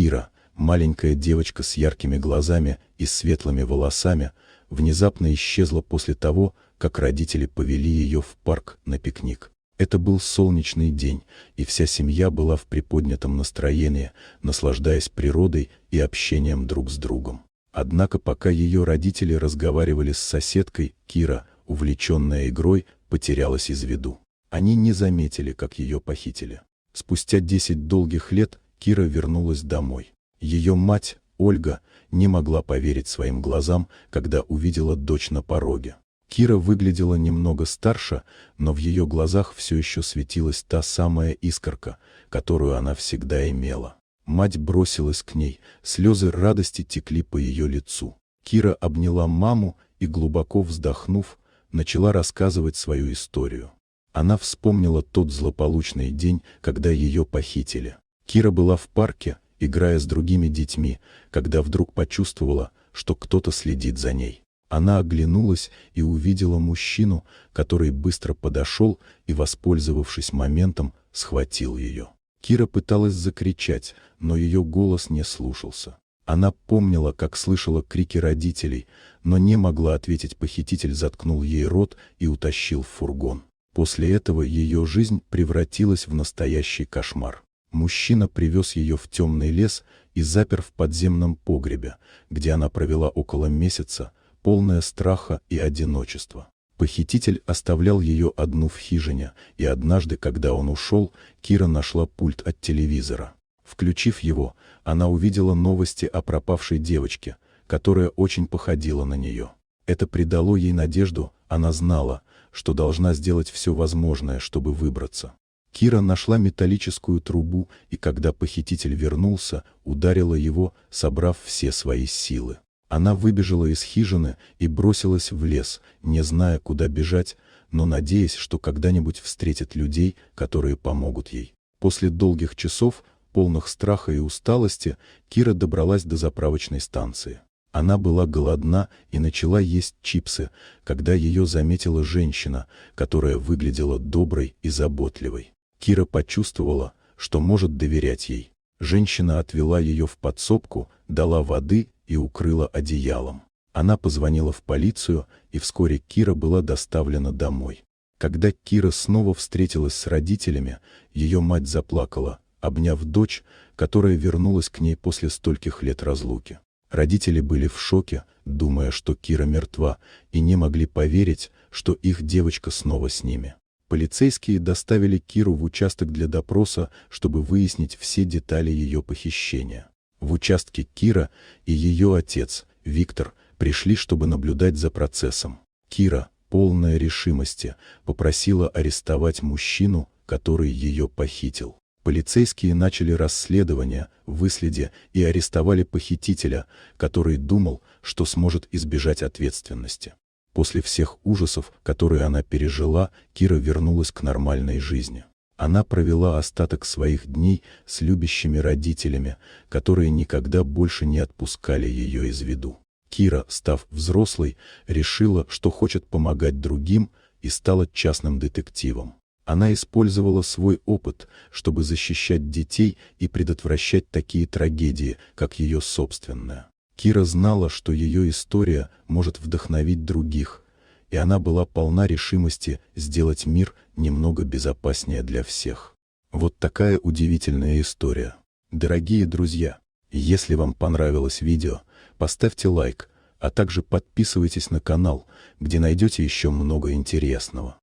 Кира, маленькая девочка с яркими глазами и светлыми волосами, внезапно исчезла после того, как родители повели ее в парк на пикник. Это был солнечный день, и вся семья была в приподнятом настроении, наслаждаясь природой и общением друг с другом. Однако пока ее родители разговаривали с соседкой, Кира, увлеченная игрой, потерялась из виду. Они не заметили, как ее похитили. Спустя 10 долгих лет Кира вернулась домой. Ее мать, Ольга, не могла поверить своим глазам, когда увидела дочь на пороге. Кира выглядела немного старше, но в ее глазах все еще светилась та самая искорка, которую она всегда имела. Мать бросилась к ней, слезы радости текли по ее лицу. Кира обняла маму и, глубоко вздохнув, начала рассказывать свою историю. Она вспомнила тот злополучный день, когда ее похитили. Кира была в парке, играя с другими детьми, когда вдруг почувствовала, что кто-то следит за ней. Она оглянулась и увидела мужчину, который быстро подошел и, воспользовавшись моментом, схватил ее. Кира пыталась закричать, но ее голос не слушался. Она помнила, как слышала крики родителей, но не могла ответить. Похититель заткнул ей рот и утащил в фургон. После этого ее жизнь превратилась в настоящий кошмар. Мужчина привез ее в темный лес и запер в подземном погребе, где она провела около месяца, полная страха и одиночества. Похититель оставлял ее одну в хижине, и однажды, когда он ушел, Кира нашла пульт от телевизора. Включив его, она увидела новости о пропавшей девочке, которая очень походила на нее. Это придало ей надежду, она знала, что должна сделать все возможное, чтобы выбраться. Кира нашла металлическую трубу, и когда похититель вернулся, ударила его, собрав все свои силы. Она выбежала из хижины и бросилась в лес, не зная, куда бежать, но надеясь, что когда-нибудь встретит людей, которые помогут ей. После долгих часов, полных страха и усталости, Кира добралась до заправочной станции. Она была голодна и начала есть чипсы, когда ее заметила женщина, которая выглядела доброй и заботливой. Кира почувствовала, что может доверять ей. Женщина отвела ее в подсобку, дала воды и укрыла одеялом. Она позвонила в полицию, и вскоре Кира была доставлена домой. Когда Кира снова встретилась с родителями, ее мать заплакала, обняв дочь, которая вернулась к ней после стольких лет разлуки. Родители были в шоке, думая, что Кира мертва, и не могли поверить, что их девочка снова с ними. Полицейские доставили Киру в участок для допроса, чтобы выяснить все детали ее похищения. В участке Кира и ее отец, Виктор, пришли, чтобы наблюдать за процессом. Кира, полная решимости, попросила арестовать мужчину, который ее похитил. Полицейские начали расследование, выследили и арестовали похитителя, который думал, что сможет избежать ответственности. После всех ужасов, которые она пережила, Кира вернулась к нормальной жизни. Она провела остаток своих дней с любящими родителями, которые никогда больше не отпускали ее из виду. Кира, став взрослой, решила, что хочет помогать другим, и стала частным детективом. Она использовала свой опыт, чтобы защищать детей и предотвращать такие трагедии, как ее собственная. Кира знала, что ее история может вдохновить других, и она была полна решимости сделать мир немного безопаснее для всех. Вот такая удивительная история. Дорогие друзья, если вам понравилось видео, поставьте лайк, а также подписывайтесь на канал, где найдете еще много интересного.